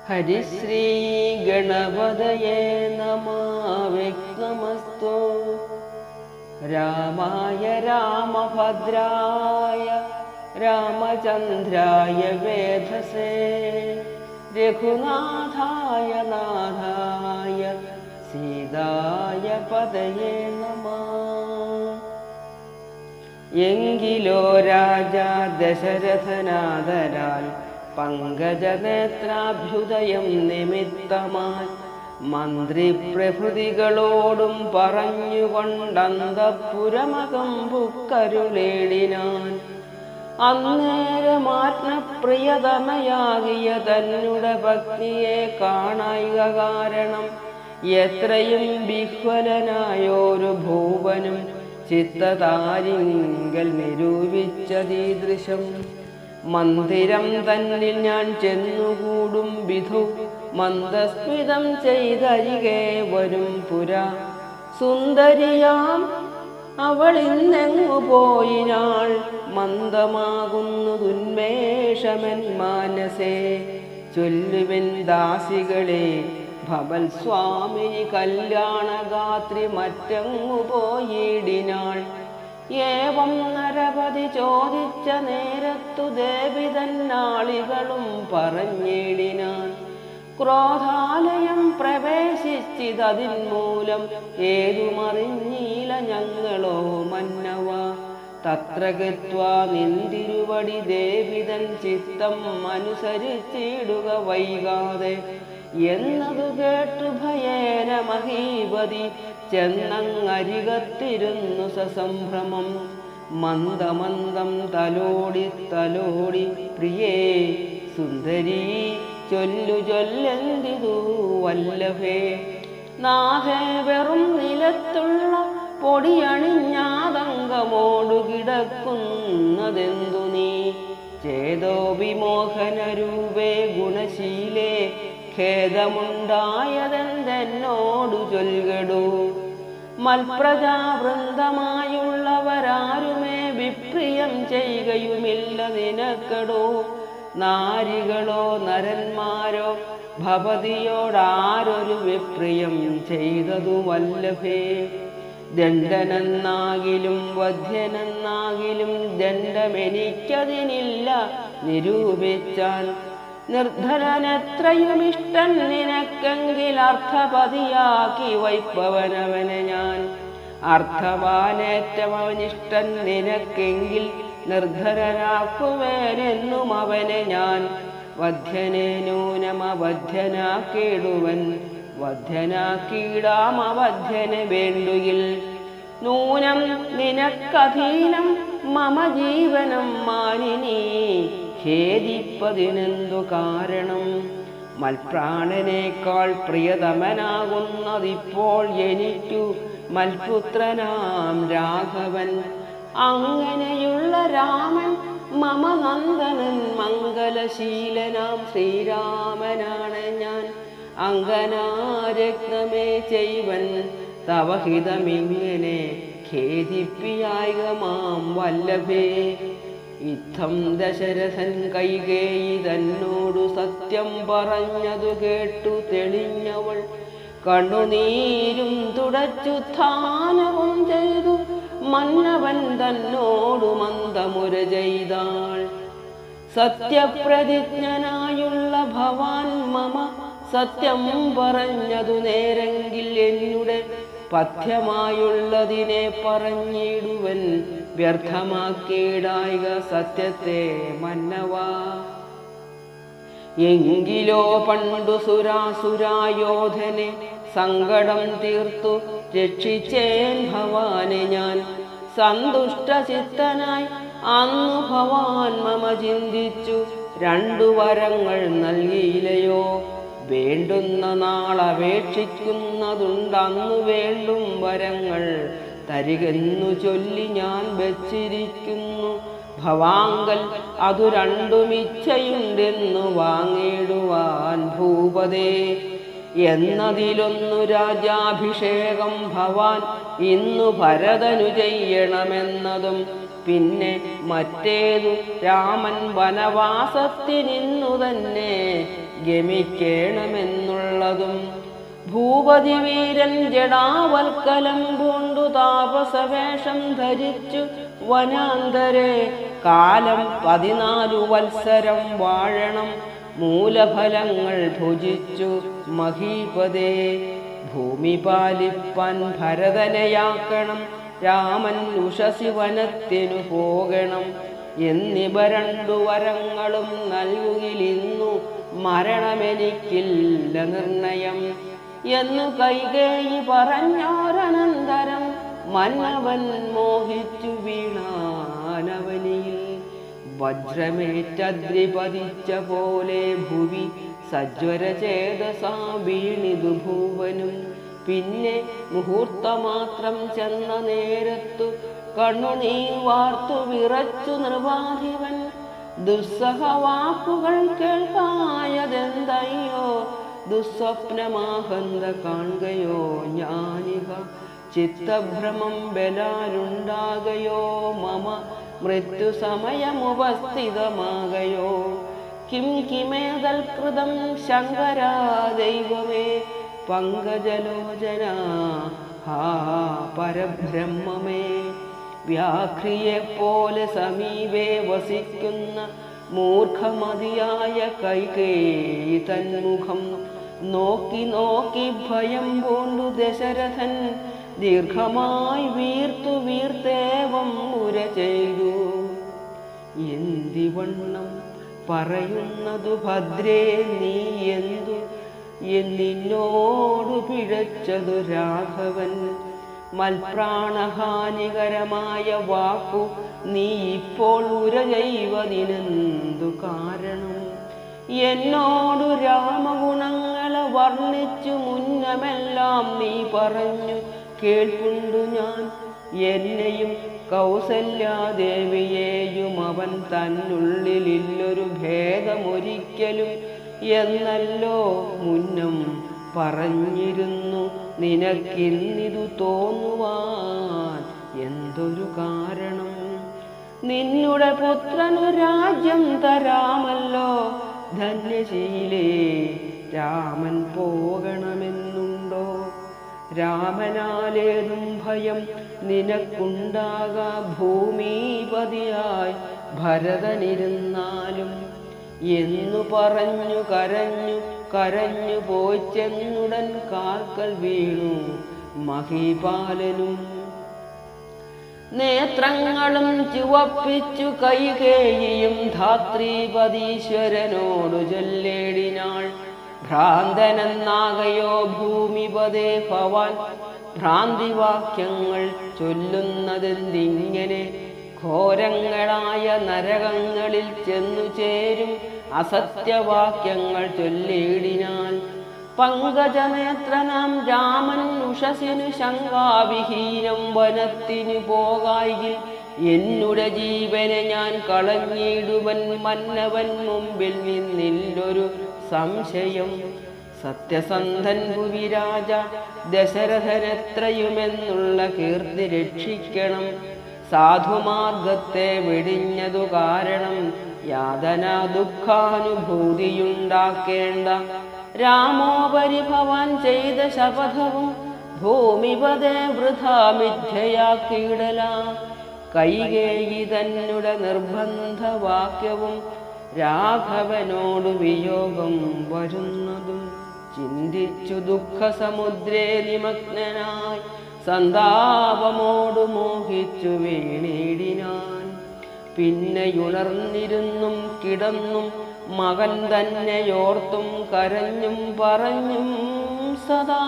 ഹരിശ്രീ ഗണപതയേ നമഃ. വിഘ്നമസ്തു. രാമായ രാമഭദ്രായ രാമചന്ദ്രായ വേധസേ രഘുനാഥായ നാഥായ സീതായ പതയേ നമഃ. എങ്കിലോ രാജാ ദശരഥനാദരാൽ പങ്കജനേത്രാഭ്യുദയം നിമിത്തമായി മന്ത്രിപ്രഭൃതികളോടും പറഞ്ഞുകൊണ്ടന്തഃപുരമകം പുക്കരുളേടിനാൻ. അന്നേരമാത്മപ്രിയതമയാകിയ തന്നുടെ ഭക്തിയെ കാണായിക കാരണം എത്രയും ബിഹ്വലനായോരു ഭൂപനും ചിത്തതാരിങ്കൽ നിരൂപിച്ചതീദൃശം. മന്ദിരം തന്നിൽ ഞാൻ ചെന്നുകൂടും വിധു മന്ദസ്മിതം ചെയ്തരികെ വരും പുര. സുന്ദരിയാം അവളിന്നെങ്ങു പോയിനാൾ മന്ദമാകുന്നതുന്മേഷമൻ മാനസേ. ചൊല്ലുവിൻ ദാസികളെ ഭവൽ സ്വാമിനി കല്യാണഗാത്രി മറ്റങ്ങു പോയിടിനാൾ. ഏവം നരപതി ചോദിച്ച നേരത്തു ദേവി തന്നാളികളും പറഞ്ഞിടിനാൻ. ക്രോധാലയം പ്രവേശിച്ചിതതിൻ മൂലം ഏതുമറിഞ്ഞീല ഞങ്ങളോ മന്നവ. തത്ര ഗത്വാ നിന്തിരുവടി ദേവിതൻ ചിത്തം അനുസരിച്ചിടുക വൈകാതെ എന്നതു കേട്ടു ഭയേന മഹീപതി ചെന്നങ്ങരികത്തിരുന്നു സസംഭ്രമം. മന്ദമന്ദം തലോടി തലോടി പ്രിയേ സുന്ദരീ ചൊല്ലു ചൊല്ലെന്തിതു വല്ലഭേ. നാഥേ വെറും നിലത്തുള്ള പൊടിയണിഞ്ഞാതങ്കമോടു കിടക്കുന്നതെന്തു നീ. ചേതോ വിമോഹനരൂപേ ഗുണശീലേ ഖേദമുണ്ടായതെന്തെന്നോടു ചൊൽകടൂ. മൽപ്രജാവൃന്ദമായുള്ളവരാരുമേ വിപ്രിയം ചെയ്യുകയുമില്ല നിനക്കടോ. നാരികളോ നരന്മാരോ ഭവതിയോടാരൊരു വിപ്രിയം ചെയ്തതു വല്ലഭേ. ദണ്ഡനെന്നാകിലും വധ്യനെന്നാകിലും ദണ്ഡമെനിക്കതിനില്ല നിരൂപിച്ചാൽ. നിർധനനെത്രയുമിഷ്ടൻ നിനക്കെങ്കിൽ അർത്ഥപതിയാക്കി വൈപ്പവനവനെ ഞാൻ. അർത്ഥവാനേറ്റം അവനിഷ്ടൻ നിനക്കെങ്കിൽ നിർധനനാക്കുവേനെന്നും അവനെ ഞാൻ. വധ്യനെ നൂനമവധ്യനാക്കിടുവൻ വധ്യനാക്കിയിടാം അവധ്യനെ വേണ്ടുകിൽ. നൂനം നിനക്കധീനം മമ ജീവനം മാനിനീ ഖേദിപ്പതിനെന്തു കാരണം. മൽപ്രാണനേക്കാൾ പ്രിയതമനാകുന്നതിപ്പോൾ എനിക്കു മൽപുത്രനാം രാഘവൻ. അങ്ങനെയുള്ള രാമൻ മമ നന്ദനൻ മംഗലശീലനാം ശ്രീരാമനാണ് ഞാൻ. അങ്കനാരത്നമേ ചെയ്വൻ തവഹിതമിങ്ങനെ ഖേദിപ്പിയായിക മാം വല്ലഭേ. ഇത്തം ദശരഥൻ കൈകേയി തന്നോടു സത്യം പറഞ്ഞതു കേട്ടു തെളിഞ്ഞവൾ കണ്ണുനീരും തുടച്ചുത്ഥാനവും ചെയ്തു മന്നവൻ തന്നോടു മന്ദമുര ചെയ്താൾ. സത്യപ്രതിജ്ഞനായുള്ള ഭവാൻ മമ സത്യം പറഞ്ഞതു നേരെങ്കിൽ എന്നുടെ പഥ്യമായുള്ളതിനെ പറഞ്ഞിടുവൻ വ്യർത്ഥമാക്കിയിടായിക സത്യത്തെ മന്നവാ. എങ്കിലോ പണ്ടു സുരാസുരായോധനെ സങ്കടം തീർത്തു രക്ഷിച്ചേൻ ഭവാനെ ഞാൻ. സന്തുഷ്ടചിത്തനായി അന്നു ഭവാൻ മമ ചിന്തിച്ചു രണ്ടു വരങ്ങൾ നൽകിയില്ലയോ. വേണ്ടുന്ന നാളപേക്ഷിക്കുന്നതുണ്ടന്നു വേണ്ടും വരങ്ങൾ തരികെന്നു ചൊല്ലി ഞാൻ വച്ചിരിക്കുന്നു. ഭവാങ്കൽ അതു രണ്ടുമിച്ഛയുണ്ടെന്നു വാങ്ങിടുവാൻ ഭൂപതേ. എന്നതിലൊന്നു രാജാഭിഷേകം ഭവാൻ ഇന്നു ഭരതനു ചെയ്യണമെന്നതും പിന്നെ മറ്റേതു രാമൻ വനവാസത്തിനിന്നു തന്നെ ഗമിക്കേണമെന്നുള്ളതും. ഭൂപതി വീരൻ ജടാവൽക്കലം പൂണ്ടു താപസവേഷം ധരിച്ചു വനാന്തരെ കാലം 14 വത്സരം വാഴണം. മൂലഫലങ്ങൾ ഭുജിച്ചു മഹീപതേ. ഭൂമി പാലിപ്പാൻ ഭരതനെയാക്കണം. രാമൻ ഉഷസി വനത്തിനു പോകണം. എന്നിവ 2 വരങ്ങളും നൽകുകിലിന്നു മരണമെനിക്കില്ല നിർണയം എന്നു കൈകേയി പറഞ്ഞോരനന്തരം മന്നവൻ മോഹിച്ചു വീണാനവനിയിൽ. വജ്രമേറ്റദ്രി പതിച്ച പോലെ ഭുവി സജ്വരചേതസാ വീണിതു ഭൂവനും. പിന്നെ മുഹൂർത്തമാത്രം ചെന്ന നേരത്തു കണ്ണുനീർ വാർത്തു വിറച്ചു നിർവാധിപൻ. ദുസ്സഹവാക്കുകൾ കേൾക്കായതെന്തയ്യോ, ദുസ്വപ്നമാഹന്ത കാണുകയോ ഞാനിക. ചിത്തഭ്രമം ബലാലുണ്ടാകയോ മമ, മൃത്യു സമയമുപസ്ഥിതമാകയോ. കിം കിമേതൽകൃതം ശങ്കരാ ദൈവമേ, പങ്കജലോചന ഹാ പരബ്രഹ്മമേ. വ്യാഘ്രിയെപ്പോലെ സമീപേ വസിക്കുന്ന മൂർഖമതിയായ കൈകേയി തന്മുഖം നോക്കി നോക്കി ഭയം പൂണ്ടു ദശരഥൻ. ദീർഘമായി വീർത്തു വീർത്തേവം മുര ചെയ്തു. എന്തിവണ്ണം പറയുന്നതു ഭദ്രേ നീ എന്തു എന്നിന്നോടു പിഴച്ചതു രാഘവൻ. മൽപ്രാണഹാനികരമായ വാക്കു നീ ഇപ്പോൾ ഉര ചെയ്വതിനെന്തു കാരണം? എന്നോടു രാമഗുണങ്ങളെ വർണ്ണിച്ചു മുന്നമെല്ലാം നീ പറഞ്ഞു കേൾപ്പുണ്ടു ഞാൻ. എന്നെയും കൗസല്യാദേവിയെയും അവൻ തന്നുള്ളിലില്ലൊരു ഭേദമൊരിക്കലും എന്നല്ലോ മുന്നം പറഞ്ഞിരുന്നു. നിനക്കിന്നിതു തോന്നുവാൻ എന്തൊരു കാരണം? നിന്നുടെ പുത്രനു രാജ്യം തരാമല്ലോ ധന്യശീലേ, രാമൻ പോകണമെന്നുണ്ടോ? രാമനാലേതും ഭയം നിനക്കുണ്ടാകാ, ഭൂമിപതിയായി ഭരതനിരുന്നാലും എന്നു പറഞ്ഞു കരഞ്ഞു കരഞ്ഞു പോയിച്ചെന്നുടൻ കാൽക്കൽ വീണു മഹീപാലനും. നേത്രങ്ങളും ചുവപ്പിച്ചു കൈകേയിയും ധാത്രീപതീശ്വരനോടു ചൊല്ലേടിനാൾ. ഭ്രാന്തനെന്നാകയോ ഭൂമിപതേ ഭവാൻ, ഭ്രാന്തിവാക്യങ്ങൾ ചൊല്ലുന്നതെന്തിങ്ങനെ? ഘോരങ്ങളായ നരകങ്ങളിൽ ചെന്നു ചേരും അസത്യവാക്യങ്ങൾ ചൊല്ലിയിടിനാൽ. പങ്കജനേത്രനാം രാമൻ ഉഷസിനു ശങ്കാവിഹീനം വനത്തിനു പോകായിൽ എന്നുടെ ജീവനെ ഞാൻ കളഞ്ഞിടുവൻ. മന്നവൻ മുമ്പിൽ നിന്നില്ലൊരു സംശയം. സത്യസന്ധൻ ഭുവിരാജ ദശരഥനെത്രയുമെന്നുള്ള കീർത്തി രക്ഷിക്കണം. സാധുമാർഗത്തെ വെടിഞ്ഞതു കാരണം യാതന ദുഃഖാനുഭൂതിയുണ്ടാക്കേണ്ട. രാമോപരി ഭവാൻ ചെയ്ത ശപഥവും ഭൂമിപതേ വൃഥാ മിഥ്യയാക്കിയിടല. കൈകേയി തന്നുടെ നിർബന്ധവാക്യവും രാഘവനോടു വിയോഗം വരുന്നതും ചിന്തിച്ചു ദുഃഖസമുദ്രേ നിമഗ്നനായി സന്താപമോടു മോഹിച്ചു വീണിടിനാൻ. പിന്നെയുണർന്നിരുന്നും കിടന്നും മകൻ തന്നെയോർത്തും കരഞ്ഞും പറഞ്ഞും സദാ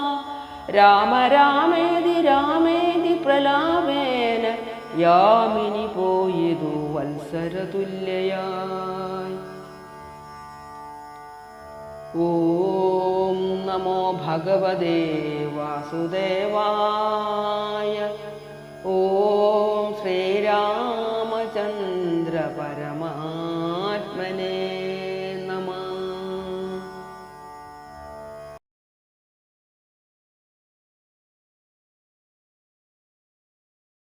രാമ രാമേതി രാമേതി പ്രലാപേന യാമിനി പോയതു വത്സരതുല്യയായി. ഓം നമോ ഭഗവതേ വാസുദേവായ. ഓം